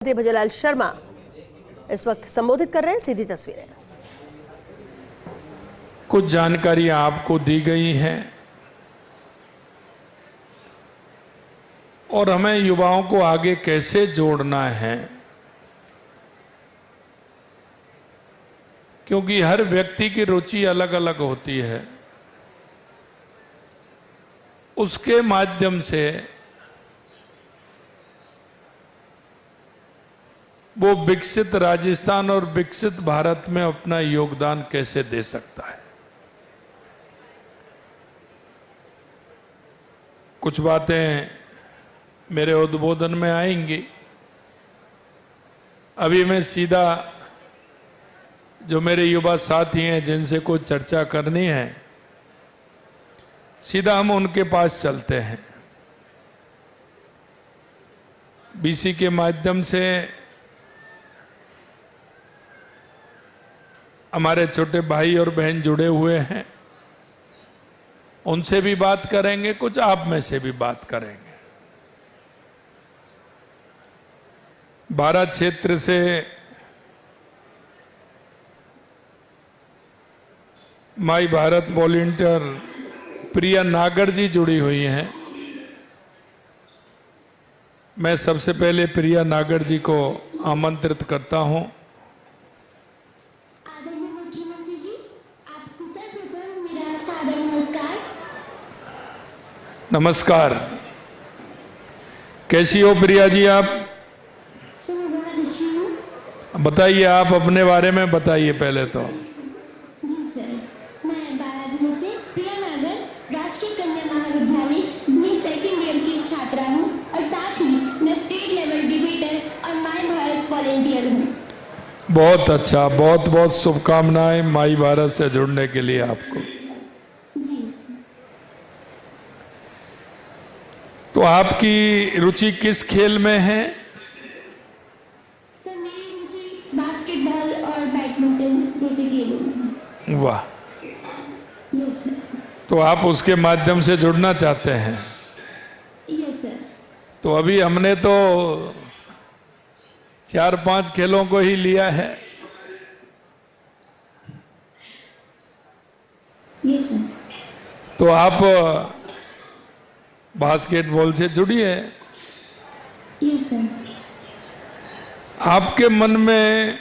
भजनलाल शर्मा इस वक्त संबोधित कर रहे हैं। सीधी तस्वीरें। कुछ जानकारियां आपको दी गई हैं और हमें युवाओं को आगे कैसे जोड़ना है, क्योंकि हर व्यक्ति की रुचि अलग अलग होती है। उसके माध्यम से वो विकसित राजस्थान और विकसित भारत में अपना योगदान कैसे दे सकता है। कुछ बातें मेरे उद्बोधन में आएंगी। अभी मैं सीधा जो मेरे युवा साथी हैं जिनसे कुछ चर्चा करनी है, सीधा हम उनके पास चलते हैं। बीसी के माध्यम से हमारे छोटे भाई और बहन जुड़े हुए हैं, उनसे भी बात करेंगे, कुछ आप में से भी बात करेंगे। 12 क्षेत्र से माई भारत वॉलंटियर प्रिया नागर जी जुड़ी हुई हैं। मैं सबसे पहले प्रिया नागर जी को आमंत्रित करता हूं। आदरणीय मुख्यमंत्री जी, आपको सर्वप्रथम मेरा सादर नमस्कार। नमस्कार। कैसी हो प्रिया जी आप? सर मैं बहुत अच्छी हूँ। बताइए, आप अपने बारे में बताइए पहले तो। जी सर, मैं 12 जिले से प्रिया नागर राष्ट्रीय कन्या महाविद्यालय में सेकेंड ईयर की छात्रा हूँ और साथ ही मैं स्टेट लेवल डिबेटर और माई भारत वॉलंटियर हूँ। बहुत अच्छा, बहुत बहुत शुभकामनाएं माई भारत से जुड़ने के लिए आपको। जी सर। तो आपकी रुचि किस खेल में है? सर मेरी रुचि बास्केटबॉल और बैडमिंटन जैसे खेलों में। वाह, यस सर। तो आप उसके माध्यम से जुड़ना चाहते हैं। Yes sir. तो अभी हमने तो 4-5 खेलों को ही लिया है। Yes sir. तो आप बास्केटबॉल से जुड़िए। Yes sir. आपके मन में,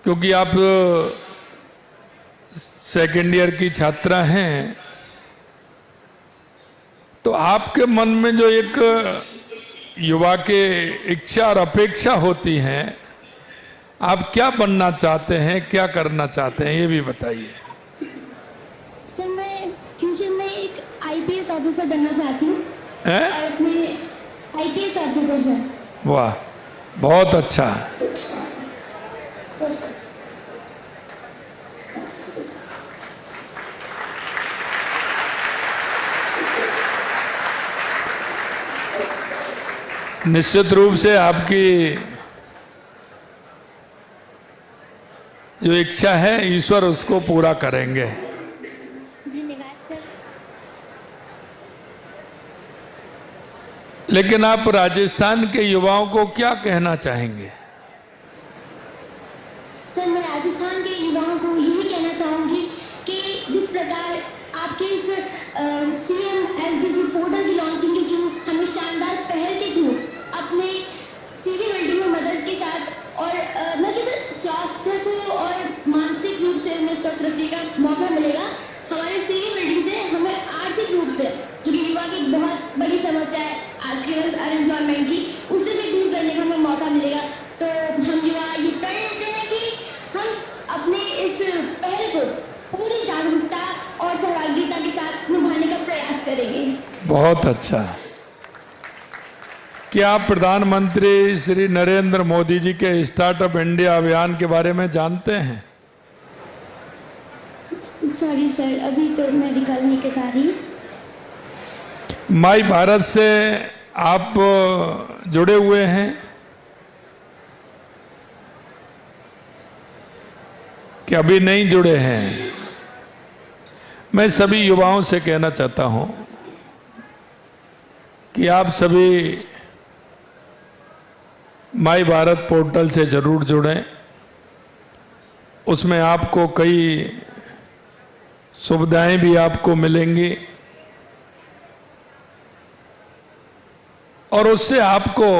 क्योंकि आप सेकेंड ईयर की छात्रा हैं, तो आपके मन में जो एक युवा के इच्छा और अपेक्षा होती है, आप क्या बनना चाहते हैं, क्या करना चाहते हैं, ये भी बताइए। सर मैं फ्यूचर में एक आईपीएस ऑफिसर बनना चाहती हूँ हैं? और अपने आईपीएस ऑफिसर सर। वाह, बहुत अच्छा। Yes sir. निश्चित रूप से आपकी जो इच्छा है ईश्वर उसको पूरा करेंगे। धन्यवाद सर। लेकिन आप राजस्थान के युवाओं को क्या कहना चाहेंगे? सर मैं राजस्थान के युवाओं को यही कहना चाहूंगी कि जिस प्रकार आपके इस सीएम एसडीसी पोर्टल की लॉन्चिंग के थ्रू हमें शानदार पहल के थ्रू अपने सीवी बिल्डिंग में मदद के साथ और न केवल स्वास्थ्य को और मानसिक रूप से हमें स्वस्थ रखने का मौका मिलेगा, हमारे सीवी बिल्डिंग से हमें आर्थिक रूप से जो कि युवा की बहुत बड़ी समस्या है आज के वक्त अनएम्प्लॉयमेंट की, उससे भी दूर करने का हमें मौका मिलेगा। तो हम युवा ये प्रण लेते हैं कि हम अपने इस पहल को पूरी जागरूकता और सहभागिता के साथ निभाने का प्रयास करेंगे। बहुत अच्छा। क्या आप प्रधानमंत्री श्री नरेंद्र मोदी जी के स्टार्टअप इंडिया अभियान के बारे में जानते हैं? सॉरी सर, अभी तो मैं रिकॉल नहीं कर पा रही। माई भारत से आप जुड़े हुए हैं कि अभी नहीं जुड़े हैं? मैं सभी युवाओं से कहना चाहता हूं कि आप सभी माई भारत पोर्टल से जरूर जुड़ें। उसमें आपको कई सुविधाएं भी आपको मिलेंगी और उससे आपको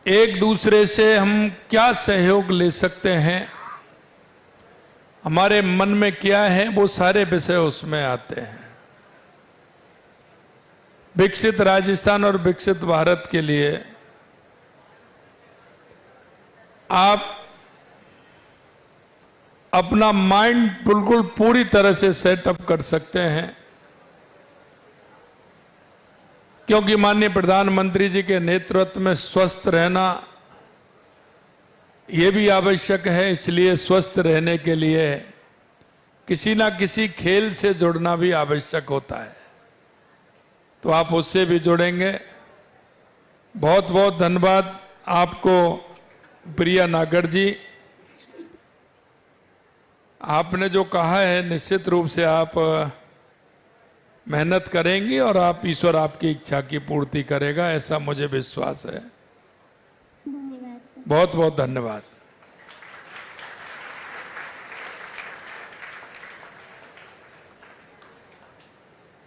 एक दूसरे से हम क्या सहयोग ले सकते हैं, हमारे मन में क्या है, वो सारे विषय उसमें आते हैं। विकसित राजस्थान और विकसित भारत के लिए आप अपना माइंड बिल्कुल पूरी तरह से सेटअप कर सकते हैं, क्योंकि माननीय प्रधानमंत्री जी के नेतृत्व में स्वस्थ रहना ये भी आवश्यक है। इसलिए स्वस्थ रहने के लिए किसी ना किसी खेल से जुड़ना भी आवश्यक होता है, तो आप उससे भी जुड़ेंगे। बहुत बहुत धन्यवाद आपको प्रिया नागर जी। आपने जो कहा है निश्चित रूप से आप मेहनत करेंगी और आप ईश्वर आपकी इच्छा की पूर्ति करेगा, ऐसा मुझे विश्वास है। धन्यवाद सर। बहुत बहुत धन्यवाद।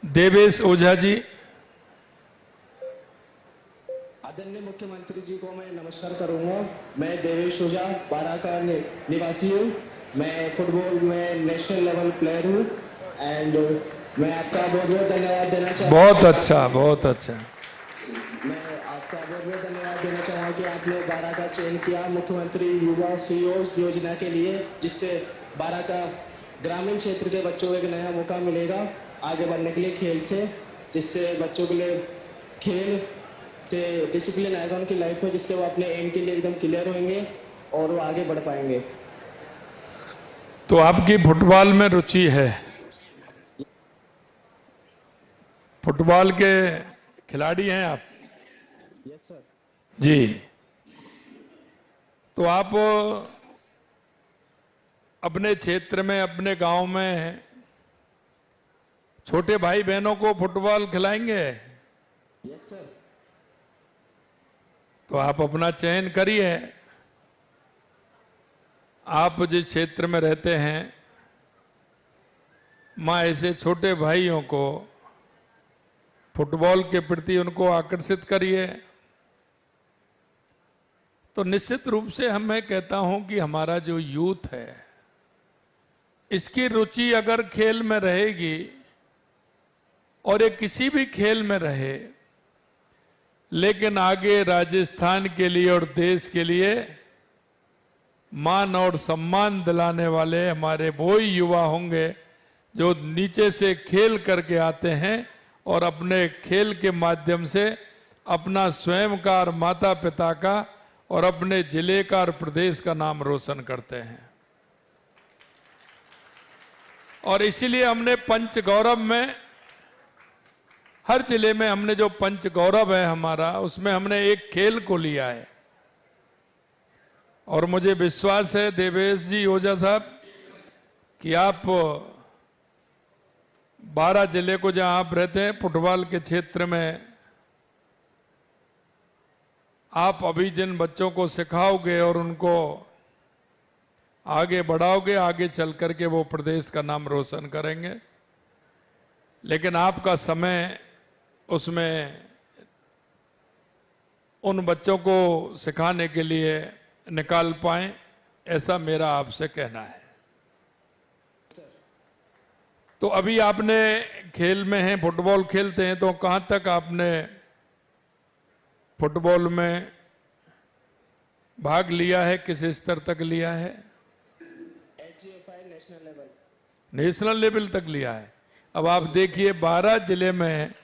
देवेश ओझा जी। आदरणीय मुख्यमंत्री जी को मैं नमस्कार करूंगा। मैं देवेश ओझा बारा का निवासी हूँ। मैं फुटबॉल में नेशनल लेवल प्लेयर हूँ एंड मैं आपका बहुत बहुत धन्यवाद देना चाहूँगा। बहुत अच्छा, बहुत अच्छा। मैं आपका बहुत बहुत धन्यवाद देना चाहूँगा कि आपने बारा का चयन किया मुख्यमंत्री युवा सहयोग योजना के लिए, जिससे बारा का ग्रामीण क्षेत्र के बच्चों को एक नया मौका मिलेगा आगे बढ़ने के लिए खेल से, जिससे बच्चों के लिए खेल से डिसिप्लिन आएगा उनकी लाइफ में, जिससे वो अपने एम के लिए एकदम क्लियर होंगे और वो आगे बढ़ पाएंगे। तो आपकी फुटबॉल में रुचि है, फुटबॉल के खिलाड़ी हैं आप? Yes sir. जी। तो आप अपने क्षेत्र में, अपने गांव में छोटे भाई बहनों को फुटबॉल खिलाएंगे? Yes sir. तो आप अपना चयन करिए। आप जिस क्षेत्र में रहते हैं, मां ऐसे छोटे भाइयों को फुटबॉल के प्रति उनको आकर्षित करिए। तो निश्चित रूप से मैं कहता हूं कि हमारा जो यूथ है, इसकी रुचि अगर खेल में रहेगी और ये किसी भी खेल में रहे, लेकिन आगे राजस्थान के लिए और देश के लिए मान और सम्मान दिलाने वाले हमारे वो ही युवा होंगे जो नीचे से खेल करके आते हैं और अपने खेल के माध्यम से अपना स्वयं का और माता पिता का और अपने जिले का और प्रदेश का नाम रोशन करते हैं। और इसीलिए हमने पंच गौरव में, हर जिले में हमने जो पंच गौरव है हमारा, उसमें हमने एक खेल को लिया है। और मुझे विश्वास है देवेश जी ओझा साहब कि आप 12 जिले को जहां आप रहते हैं, फुटबॉल के क्षेत्र में आप अभी जिन बच्चों को सिखाओगे और उनको आगे बढ़ाओगे, आगे चल करके वो प्रदेश का नाम रोशन करेंगे। लेकिन आपका समय उसमें उन बच्चों को सिखाने के लिए निकाल पाएं, ऐसा मेरा आपसे कहना है। तो अभी आपने खेल में हैं, फुटबॉल खेलते हैं, तो कहां तक आपने फुटबॉल में भाग लिया है, किस स्तर तक लिया है? HFI national level. National level तक लिया है। अब आप देखिए 12 जिले में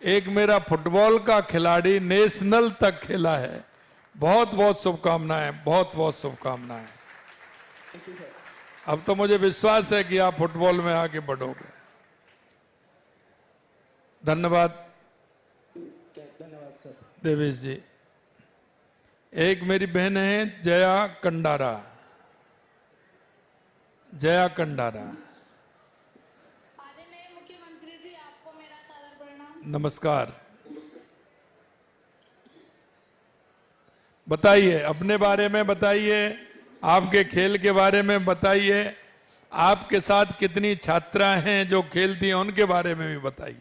एक मेरा फुटबॉल का खिलाड़ी नेशनल तक खेला है। बहुत बहुत शुभकामनाएं, बहुत बहुत शुभकामनाएं। अब तो मुझे विश्वास है कि आप फुटबॉल में आगे बढ़ोगे। धन्यवाद धन्यवाद सर। देवेश जी। एक मेरी बहन है जया कंडारा। जया कंडारा। आदरणीय मुख्यमंत्री जी, आपको मेरा सादर प्रणाम। नमस्कार। बताइए, अपने बारे में बताइए, आपके खेल के बारे में बताइए, आपके साथ कितनी छात्राएं हैं जो खेलती हैं उनके बारे में भी बताइए।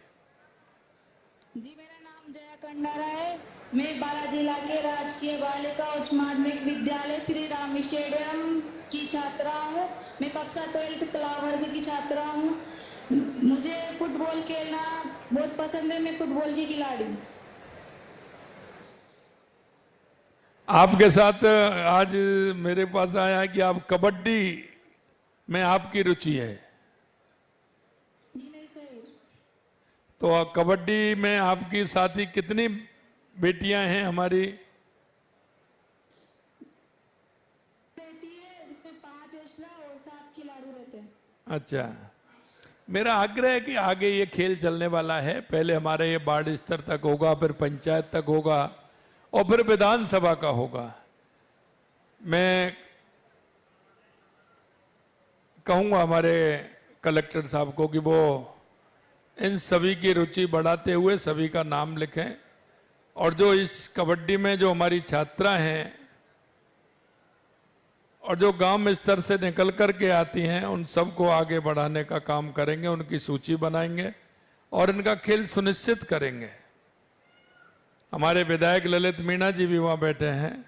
जी, मेरा नाम जया कंडारा है। मैं बारा जिला के राजकीय बालिका उच्च माध्यमिक विद्यालय श्री राम स्टेडियम की छात्रा हूँ। मैं कक्षा 12 कला वर्ग की छात्रा हूँ। मुझे फुटबॉल खेलना बहुत पसंद है। मैं फुटबॉल की खिलाड़ी हूँ। आपके साथ आज मेरे पास आया है कि आप कबड्डी में आपकी रुचि है, जी नहीं सर। तो कबड्डी में आपकी साथी कितनी बेटियां हैं हमारी? बेटी है जिसमें 5 एक्स्ट्रा और 7 खिलाड़ी रहते हैं। अच्छा, मेरा आग्रह है कि आगे ये खेल चलने वाला है। पहले हमारे ये वार्ड स्तर तक होगा, फिर पंचायत तक होगा और फिर विधानसभा का होगा। मैं कहूंगा हमारे कलेक्टर साहब को कि वो इन सभी की रुचि बढ़ाते हुए सभी का नाम लिखें, और जो इस कबड्डी में जो हमारी छात्रा हैं और जो गांव स्तर से निकल कर के आती हैं उन सबको आगे बढ़ाने का काम करेंगे, उनकी सूची बनाएंगे और इनका खेल सुनिश्चित करेंगे। हमारे विधायक ललित मीणा जी भी वहां बैठे हैं।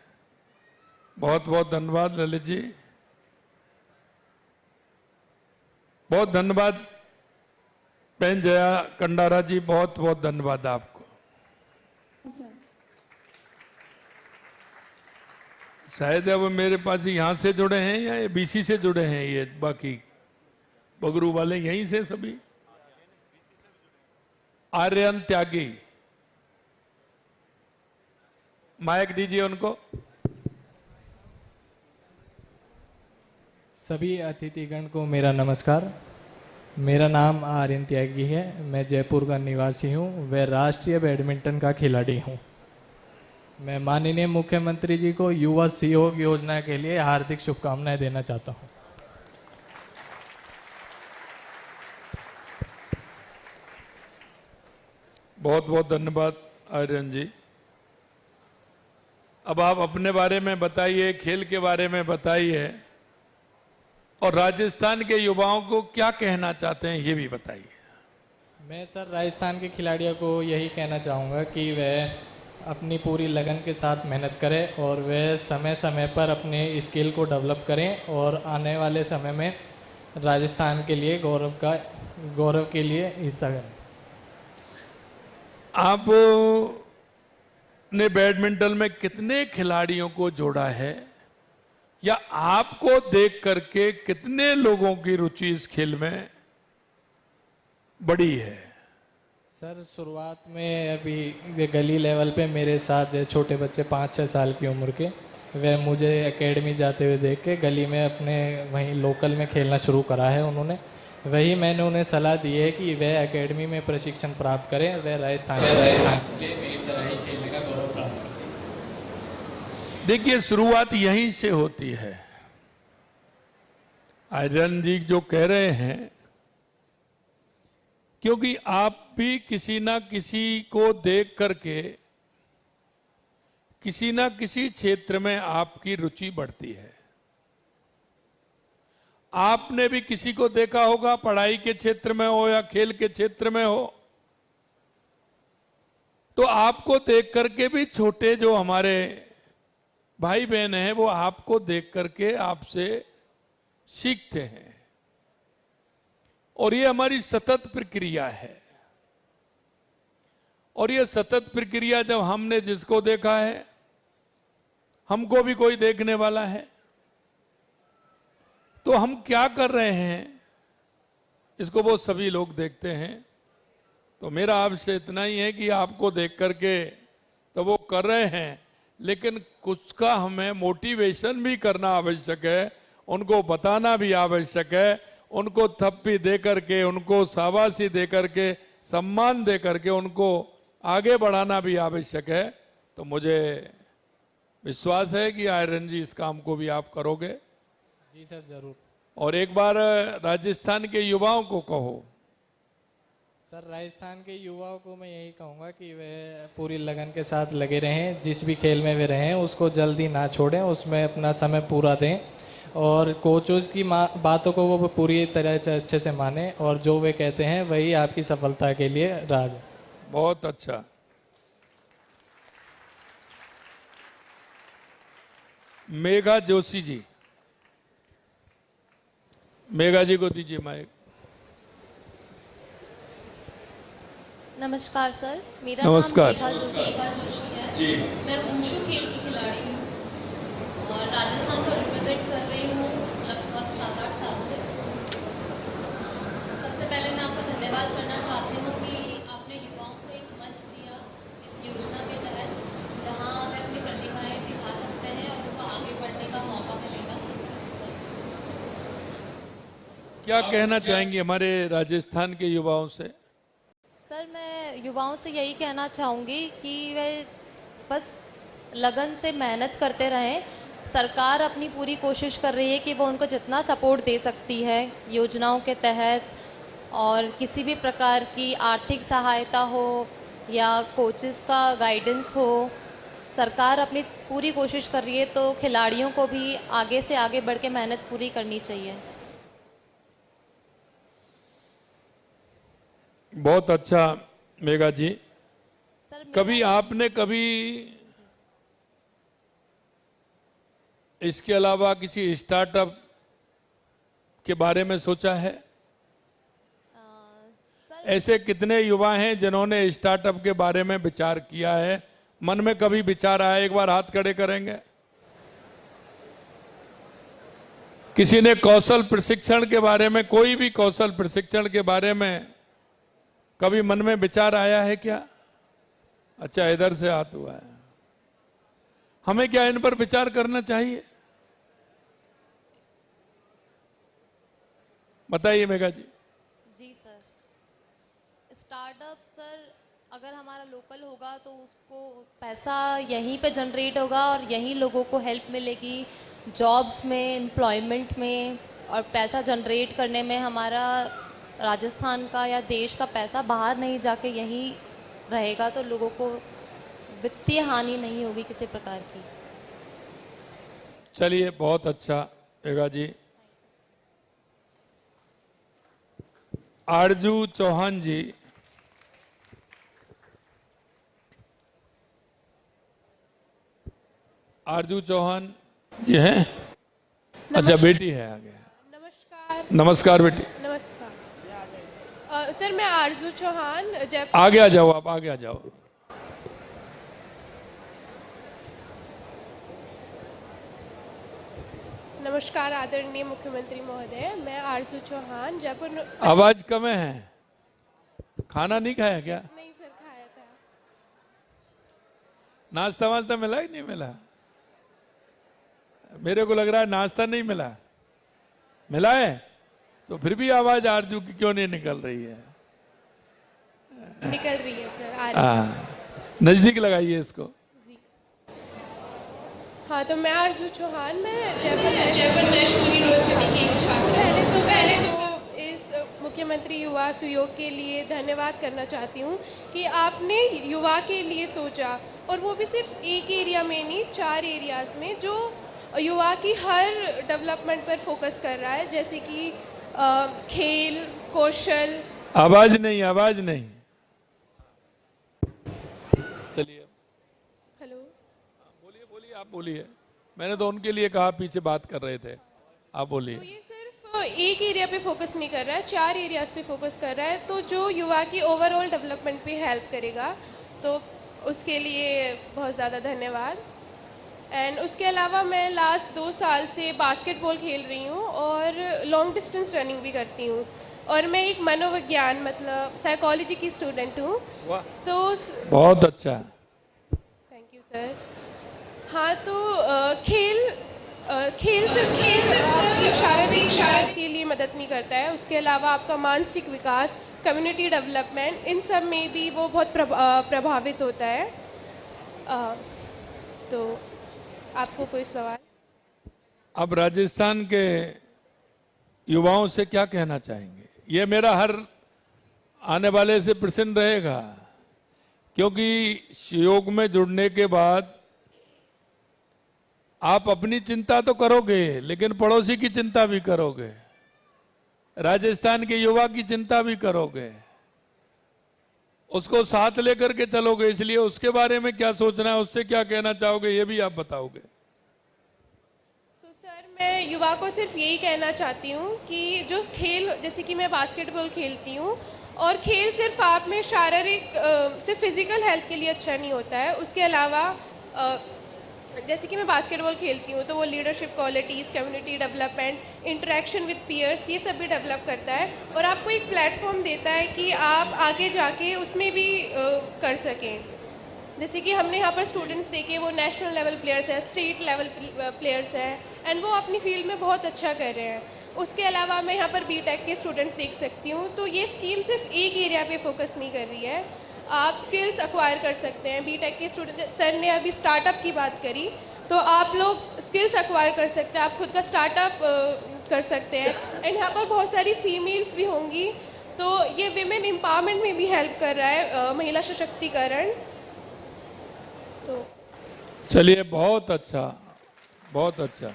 बहुत बहुत धन्यवाद ललित जी, बहुत धन्यवाद। बहन जया कंडारा जी, बहुत बहुत धन्यवाद आपको। सर शायद अब मेरे पास यहां से जुड़े हैं या ये बीसी से जुड़े हैं, ये बाकी बगरू वाले यहीं से सभी। आर्यन त्यागी, माइक दीजिए उनको। सभी अतिथिगण को मेरा नमस्कार। मेरा नाम आर्यन त्यागी है। मैं जयपुर का निवासी हूँ। वह राष्ट्रीय बैडमिंटन का खिलाड़ी हूँ। मैं माननीय मुख्यमंत्री जी को युवा सहयोग योजना के लिए हार्दिक शुभकामनाएं देना चाहता हूँ। बहुत बहुत धन्यवाद आर्यन जी। अब आप अपने बारे में बताइए, खेल के बारे में बताइए और राजस्थान के युवाओं को क्या कहना चाहते हैं ये भी बताइए। मैं सर राजस्थान के खिलाड़ियों को यही कहना चाहूँगा कि वह अपनी पूरी लगन के साथ मेहनत करें और वह समय समय पर अपने स्किल को डेवलप करें और आने वाले समय में राजस्थान के लिए गौरव के लिए हिस्सा करें। आपने बैडमिंटन में कितने खिलाड़ियों को जोड़ा है, या आपको देख करके कितने लोगों की रुचि इस खेल में बढ़ी है? सर शुरुआत में अभी गली लेवल पे मेरे साथ छोटे बच्चे 5-6 साल की उम्र के, वे मुझे एकेडमी जाते हुए देख के गली में अपने वहीं लोकल में खेलना शुरू करा है उन्होंने। वही मैंने उन्हें सलाह दी है कि वे एकेडमी में प्रशिक्षण प्राप्त करें, वे राजस्थान के मेरी तरह ही खेलने का गौरव प्राप्त करें। देखिए, शुरुआत यहीं से होती है। आर्यन जी जो कह रहे हैं, क्योंकि आप भी किसी ना किसी को देख करके किसी ना किसी क्षेत्र में आपकी रुचि बढ़ती है। आपने भी किसी को देखा होगा, पढ़ाई के क्षेत्र में हो या खेल के क्षेत्र में हो, तो आपको देख करके भी छोटे जो हमारे भाई बहन हैं वो आपको देख करके आपसे सीखते हैं। और ये हमारी सतत प्रक्रिया है। और ये सतत प्रक्रिया जब हमने जिसको देखा है, हमको भी कोई देखने वाला है, तो हम क्या कर रहे हैं इसको वो सभी लोग देखते हैं। तो मेरा आपसे इतना ही है कि आपको देख करके तो वो कर रहे हैं, लेकिन कुछ का हमें मोटिवेशन भी करना आवश्यक है, उनको बताना भी आवश्यक है, उनको थप्पी दे करके, उनको शाबाशी दे करके, सम्मान दे करके उनको आगे बढ़ाना भी आवश्यक है। तो मुझे विश्वास है कि आर्यन जी इस काम को भी आप करोगे। जी सर, जरूर। और एक बार राजस्थान के युवाओं को कहो। सर राजस्थान के युवाओं को मैं यही कहूँगा कि वे पूरी लगन के साथ लगे रहें, जिस भी खेल में वे रहें उसको जल्दी ना छोड़ें, उसमें अपना समय पूरा दें और कोचों की बातों को वो पूरी तरह से अच्छे से माने और जो वे कहते हैं वही आपकी सफलता के लिए राज है। बहुत अच्छा। मेघा जोशी जी, मेघा जी को दीजिए माइक। नमस्कार सर, मेरा नमस्कार। नाम मेघा जोशी है जी। मैं वुशु खेल की खिलाड़ी हूँ और राजस्थान को रिप्रेजेंट कर रही हूँ लगभग 7-8 साल से। सबसे पहले मैं आपका धन्यवाद करना चाहती हूँ कि आपने युवाओं को एक मंच दिया इस योजना के तहत, जहाँ वे अपनी प्रतिभाएं दिखा सकते हैं और उनको आगे बढ़ने का मौका मिलेगा। क्या कहना चाहेंगे हमारे राजस्थान के युवाओं से? सर मैं युवाओं से यही कहना चाहूँगी कि वे बस लगन से मेहनत करते रहें। सरकार अपनी पूरी कोशिश कर रही है कि वो उनको जितना सपोर्ट दे सकती है योजनाओं के तहत, और किसी भी प्रकार की आर्थिक सहायता हो या कोचेस का गाइडेंस हो, सरकार अपनी पूरी कोशिश कर रही है। तो खिलाड़ियों को भी आगे से आगे बढ़ के मेहनत पूरी करनी चाहिए। बहुत अच्छा मेघा जी। सर कभी आपने कभी इसके अलावा किसी स्टार्टअप के बारे में सोचा है? सर ऐसे कितने युवा हैं जिन्होंने स्टार्टअप के बारे में विचार किया है? मन में कभी विचार आया? एक बार हाथ खड़े करेंगे। किसी ने कौशल प्रशिक्षण के बारे में, कोई भी कौशल प्रशिक्षण के बारे में कभी मन में विचार आया है क्या? अच्छा, इधर से हाथ हुआ है। हमें क्या इन पर विचार करना चाहिए? बताइए मेघा जी। जी सर, स्टार्टअप सर अगर हमारा लोकल होगा तो उसको पैसा यहीं पे जनरेट होगा और यहीं लोगों को हेल्प मिलेगी जॉब्स में, एम्प्लॉयमेंट में, और पैसा जनरेट करने में हमारा राजस्थान का या देश का पैसा बाहर नहीं जाके यहीं रहेगा, तो लोगों को वित्तीय हानि नहीं होगी किसी प्रकार की। चलिए, बहुत अच्छा मेघा जी। आरजू चौहान जी। आरजू चौहान ये है? अच्छा, बेटी है आगे। नमस्कार। नमस्कार बेटी। नमस्कार सर, मैं आरजू चौहान जयपुर। आगे आ जाओ, आप आगे आ जाओ। नमस्कार आदरणीय मुख्यमंत्री महोदय, मैं आरजू चौहान जयपुर। आवाज कम है। खाना नहीं खाया क्या? नहीं सर, खाया था। नाश्ता वास्ता मिला ही नहीं मिला? मेरे को लग रहा है नाश्ता नहीं मिला। मिला है तो फिर भी आवाज आरजू की क्यों नहीं निकल रही है? निकल रही है सर, आ रही है। नजदीक लगाइए इसको। जी हाँ, तो मैं आरजू चौहान, मैं जयपुर नेशनल यूनिवर्सिटी की छात्र। पहले तो इस मुख्यमंत्री युवा सहयोग के लिए धन्यवाद करना चाहती हूँ कि आपने युवा के लिए सोचा, और वो भी सिर्फ एक एरिया में नहीं, 4 एरियाज में, जो युवा की हर डेवलपमेंट पर फोकस कर रहा है, जैसे कि खेल, कौशल। आवाज नहीं, आवाज नहीं। चलिए, हेलो, बोलिए बोलिए, आप बोलिए। मैंने तो उनके लिए कहा, पीछे बात कर रहे थे, आप बोलिए। तो ये सिर्फ एक एरिया पे फोकस नहीं कर रहा है, 4 एरियाज पे फोकस कर रहा है, तो जो युवा की ओवरऑल डेवलपमेंट पे हेल्प करेगा, तो उसके लिए बहुत ज़्यादा धन्यवाद। एंड उसके अलावा मैं लास्ट 2 साल से बास्केटबॉल खेल रही हूँ और लॉन्ग डिस्टेंस रनिंग भी करती हूँ, और मैं एक मनोविज्ञान मतलब साइकोलॉजी की स्टूडेंट हूँ। तो बहुत अच्छा, थैंक यू सर। हाँ, तो खेल सिर्फ शारीरिक के लिए मदद नहीं करता है, उसके अलावा आपका मानसिक विकास, कम्युनिटी डेवलपमेंट, इन सब में भी वो बहुत प्रभावित होता है। तो आपको कोई सवाल? अब राजस्थान के युवाओं से क्या कहना चाहेंगे? ये मेरा हर आने वाले से प्रसन्न रहेगा, क्योंकि योग में जुड़ने के बाद आप अपनी चिंता तो करोगे, लेकिन पड़ोसी की चिंता भी करोगे, राजस्थान के युवा की चिंता भी करोगे, उसको साथ लेकर के चलोगे। इसलिए उसके बारे में क्या सोचना है, उससे क्या कहना चाहोगे, ये भी आप बताओगे। सर, मैं युवा को सिर्फ यही कहना चाहती हूँ कि जो खेल, जैसे कि मैं बास्केटबॉल खेलती हूँ, और खेल सिर्फ आप में शारीरिक सिर्फ फिजिकल हेल्थ के लिए अच्छा नहीं होता है, उसके अलावा जैसे कि मैं बास्केटबॉल खेलती हूँ तो वो leadership qualities, community development, interaction with peers, ये सब भी डेवलप करता है और आपको एक प्लेटफॉर्म देता है कि आप आगे जाके उसमें भी कर सकें। जैसे कि हमने यहाँ पर स्टूडेंट्स देखे, वो नेशनल लेवल प्लेयर्स हैं, स्टेट लेवल प्लेयर्स हैं, एंड वो अपनी फील्ड में बहुत अच्छा कर रहे हैं। उसके अलावा मैं यहाँ पर बीटेक के स्टूडेंट्स देख सकती हूँ, तो ये स्कीम सिर्फ एक एरिया पे फोकस नहीं कर रही है, आप स्किल्स एक्वायर कर सकते हैं। बीटेक के स्टूडेंट, सर ने अभी स्टार्टअप की बात करी, तो आप लोग स्किल्स एक्वायर कर सकते हैं, आप खुद का स्टार्टअप कर सकते हैं, एंड यहाँ पर बहुत सारी फीमेल्स भी होंगी, तो ये विमेन एम्पावरमेंट में भी हेल्प कर रहा है, महिला सशक्तिकरण। तो चलिए, बहुत अच्छा, बहुत अच्छा।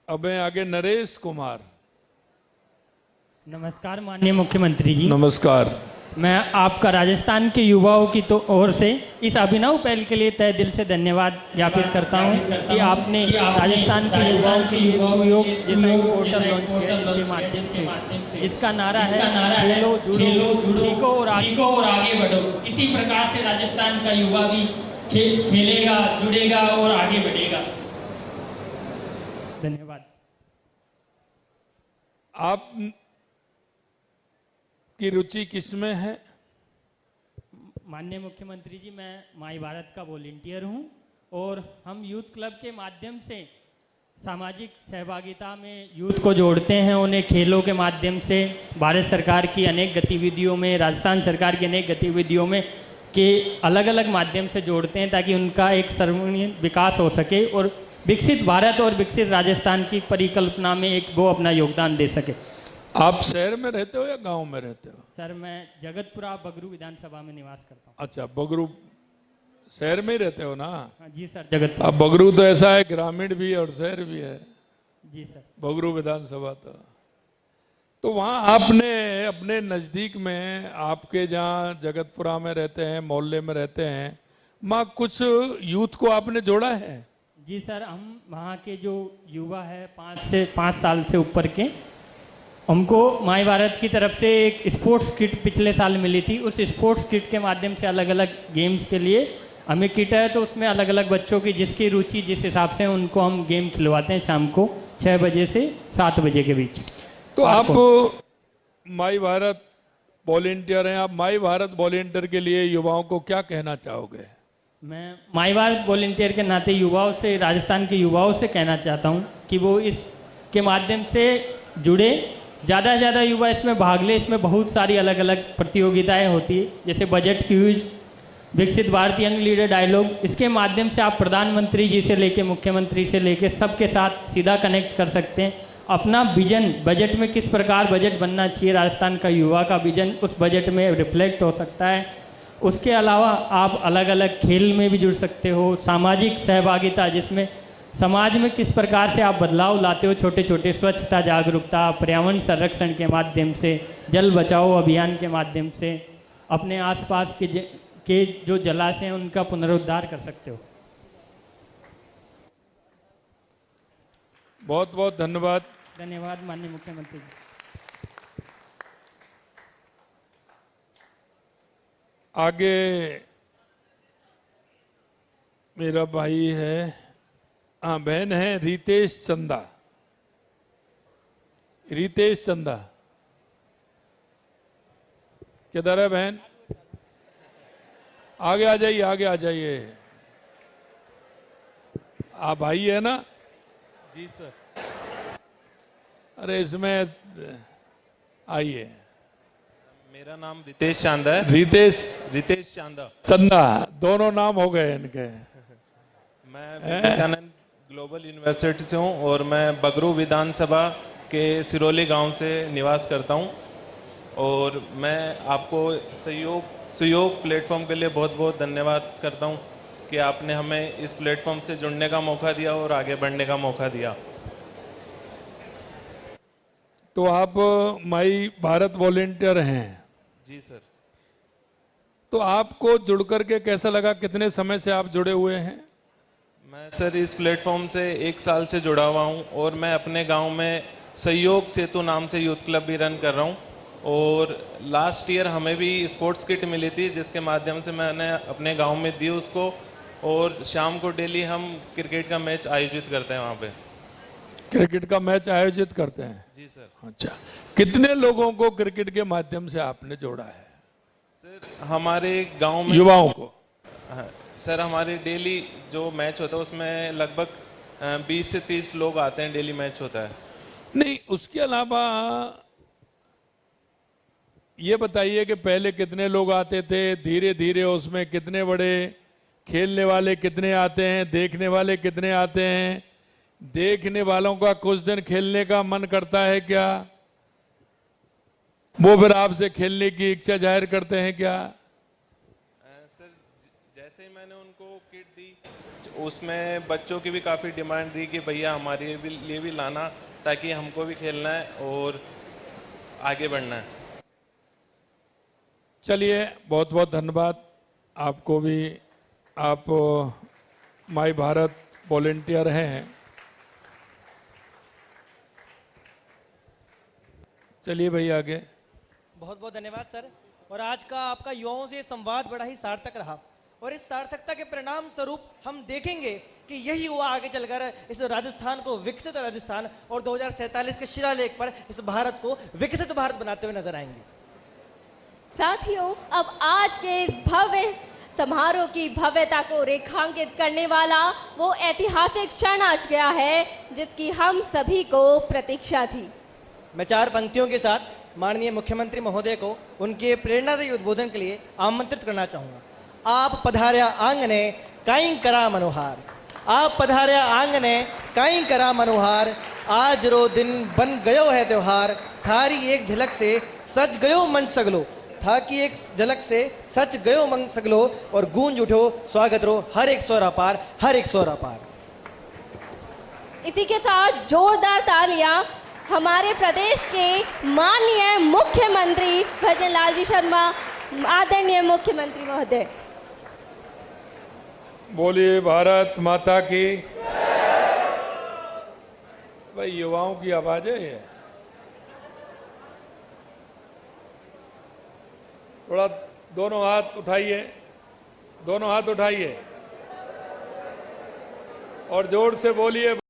अब मैं आगे नरेश कुमार। नमस्कार माननीय मुख्यमंत्री जी। नमस्कार। मैं आपका राजस्थान के युवाओं की तो ओर से इस अभिनव पहल के लिए तहे दिल से धन्यवाद ज्ञापित करता हूं कि आपने राजस्थान के युवाओं की योग जैसा पोर्टल लॉन्च किया, के माध्यम से इसका नारा है खेलो जुड़ो सीखो और आगे बढ़ो। इसी प्रकार से राजस्थान का युवा भी खेलेगा, जुड़ेगा और आगे बढ़ेगा। धन्यवाद। आप की रुचि किसमें है? माननीय मुख्यमंत्री जी, मैं माई भारत का वॉलंटियर हूं और हम यूथ क्लब के माध्यम से सामाजिक सहभागिता में यूथ को जोड़ते हैं, उन्हें खेलों के माध्यम से भारत सरकार की अनेक गतिविधियों में, राजस्थान सरकार की अनेक गतिविधियों में के अलग अलग माध्यम से जोड़ते हैं ताकि उनका एक सर्वांगीण विकास हो सके और विकसित भारत और विकसित राजस्थान की परिकल्पना में एक वो अपना योगदान दे सके। आप शहर में रहते हो या गांव में रहते हो? सर, मैं जगतपुरा बगरू विधानसभा में निवास करता हूँ। अच्छा, बगरू शहर में ही रहते हो ना? हाँ जी सर, जगतपुरा। अब बगरू तो ऐसा है, ग्रामीण भी है और शहर भी है। जी सर। बगरू विधानसभा तो वहाँ आपने अपने नज़दीक में, आपके जहाँ जगतपुरा में रहते हैं, मोहल्ले में रहते हैं, वहाँ कुछ यूथ को आपने जोड़ा है? जी सर, हम वहाँ के जो युवा है 5 साल से ऊपर के, हमको माई भारत की तरफ से एक स्पोर्ट्स किट पिछले साल मिली थी। उस स्पोर्ट्स किट के माध्यम से अलग अलग गेम्स के लिए हमें किट है, तो उसमें अलग अलग बच्चों की जिसकी रुचि जिस हिसाब से उनको हम गेम खिलवाते हैं शाम को 6 बजे से 7 बजे के बीच। तो आप माई भारत वॉलेंटियर हैं, आप माई भारत वॉलेंटियर के लिए युवाओं को क्या कहना चाहोगे? मैं माई भारत वॉलेंटियर के नाते युवाओं से, राजस्थान के युवाओं से कहना चाहता हूँ कि वो इसके माध्यम से जुड़े, ज़्यादा से ज़्यादा युवा इसमें भाग ले। इसमें बहुत सारी अलग अलग प्रतियोगिताएं होती है, जैसे बजट क्यूज, विकसित भारतीय यंग लीडर डायलॉग। इसके माध्यम से आप प्रधानमंत्री जी से लेके मुख्यमंत्री से लेके सबके साथ सीधा कनेक्ट कर सकते हैं। अपना विजन, बजट में किस प्रकार बजट बनना चाहिए, राजस्थान का युवा का विजन उस बजट में रिफ्लेक्ट हो सकता है। उसके अलावा आप अलग अलग खेल में भी जुड़ सकते हो। सामाजिक सहभागिता, जिसमें समाज में किस प्रकार से आप बदलाव लाते हो, छोटे छोटे स्वच्छता जागरूकता, पर्यावरण संरक्षण के माध्यम से, जल बचाओ अभियान के माध्यम से अपने आसपास के जो जलाशय हैं उनका पुनरुद्धार कर सकते हो। बहुत बहुत धन्यवाद। धन्यवाद माननीय मुख्यमंत्री जी। आगे मेरा भाई है, हाँ बहन है, रितेश चंदा। रितेश चंदा किधर है बहन? आगे आ जाइए, आगे आ जाइए। आप भाई है ना? जी सर। अरे इसमें आइए। मेरा नाम रितेश चांदा है। रितेश चांदा, चंदा, दोनों नाम हो गए इनके। मैं विवेकानंद ग्लोबल यूनिवर्सिटी से हूँ और मैं बगरू विधानसभा के सिरोली गांव से निवास करता हूँ और मैं आपको सहयोग प्लेटफॉर्म के लिए बहुत बहुत धन्यवाद करता हूँ कि आपने हमें इस प्लेटफॉर्म से जुड़ने का मौका दिया और आगे बढ़ने का मौका दिया। तो आप माई भारत वॉलेंटियर हैं। जी सर। तो आपको जुड़ करके कैसा लगा? कितने समय से आप जुड़े हुए हैं? मैं सर इस प्लेटफॉर्म से 1 साल से जुड़ा हुआ हूँ और मैं अपने गांव में सहयोग सेतु नाम से यूथ क्लब भी रन कर रहा हूँ और लास्ट ईयर हमें भी स्पोर्ट्स किट मिली थी जिसके माध्यम से मैंने अपने गांव में दी उसको और शाम को डेली हम क्रिकेट का मैच आयोजित करते हैं वहाँ पे। क्रिकेट का मैच आयोजित करते हैं? जी सर। अच्छा, कितने लोगों को क्रिकेट के माध्यम से आपने जोड़ा है? सर हमारे गांव में युवाओं को? हाँ, सर हमारे डेली जो मैच होता है उसमें लगभग 20 से 30 लोग आते हैं, डेली मैच होता है। नहीं, उसके अलावा ये बताइए कि पहले कितने लोग आते थे, धीरे धीरे उसमें कितने बड़े खेलने वाले कितने आते हैं, देखने वाले कितने आते हैं? देखने वालों का कुछ दिन खेलने का मन करता है क्या? वो फिर आपसे खेलने की इच्छा जाहिर करते हैं क्या? सर जैसे ही मैंने उनको किट दी उसमें बच्चों की भी काफ़ी डिमांड रही कि भैया हमारे लिए भी लाना ताकि हमको भी खेलना है और आगे बढ़ना है। चलिए, बहुत बहुत धन्यवाद आपको भी। आप माई भारत वॉलेंटियर हैं। चलिए भाई आगे। बहुत बहुत धन्यवाद सर। और आज का आपका युवाओं से संवाद बड़ा ही सार्थक रहा और इस सार्थकता के परिणाम स्वरूप हम देखेंगे कि यही युवा आगे चलकर इस राजस्थान को विकसित राजस्थान और 2047 के शिलालेख पर इस भारत को विकसित भारत बनाते हुए नजर आएंगे। साथियों, अब आज के भव्य समारोह की भव्यता को रेखांकित करने वाला वो ऐतिहासिक क्षण आज गया है जिसकी हम सभी को प्रतीक्षा थी। मैं 4 पंक्तियों के साथ माननीय मुख्यमंत्री महोदय को उनके प्रेरणादायी उद्बोधन के लिए आमंत्रित करना चाहूंगा। आप पधार्या आंगने काई करा मनोहार, आप पधार्या आंगने काई करा मनोहार, आज रो दिन बन गयो है त्योहार, थारी एक झलक से सज गयो मन सगलो, था कि एक झलक से सच गयो मन सगलो और गूंज उठो स्वागत रो हर एक स्वरा पार, हर एक स्वरा पार। इसी के साथ जोरदार तालियां हमारे प्रदेश के माननीय मुख्यमंत्री भजन लाल जी शर्मा, आदरणीय मुख्यमंत्री महोदय। बोलिए भारत माता की। भाई युवाओं की आवाज है ये। थोड़ा दोनों हाथ उठाइए, दोनों हाथ उठाइए और जोर से बोलिए।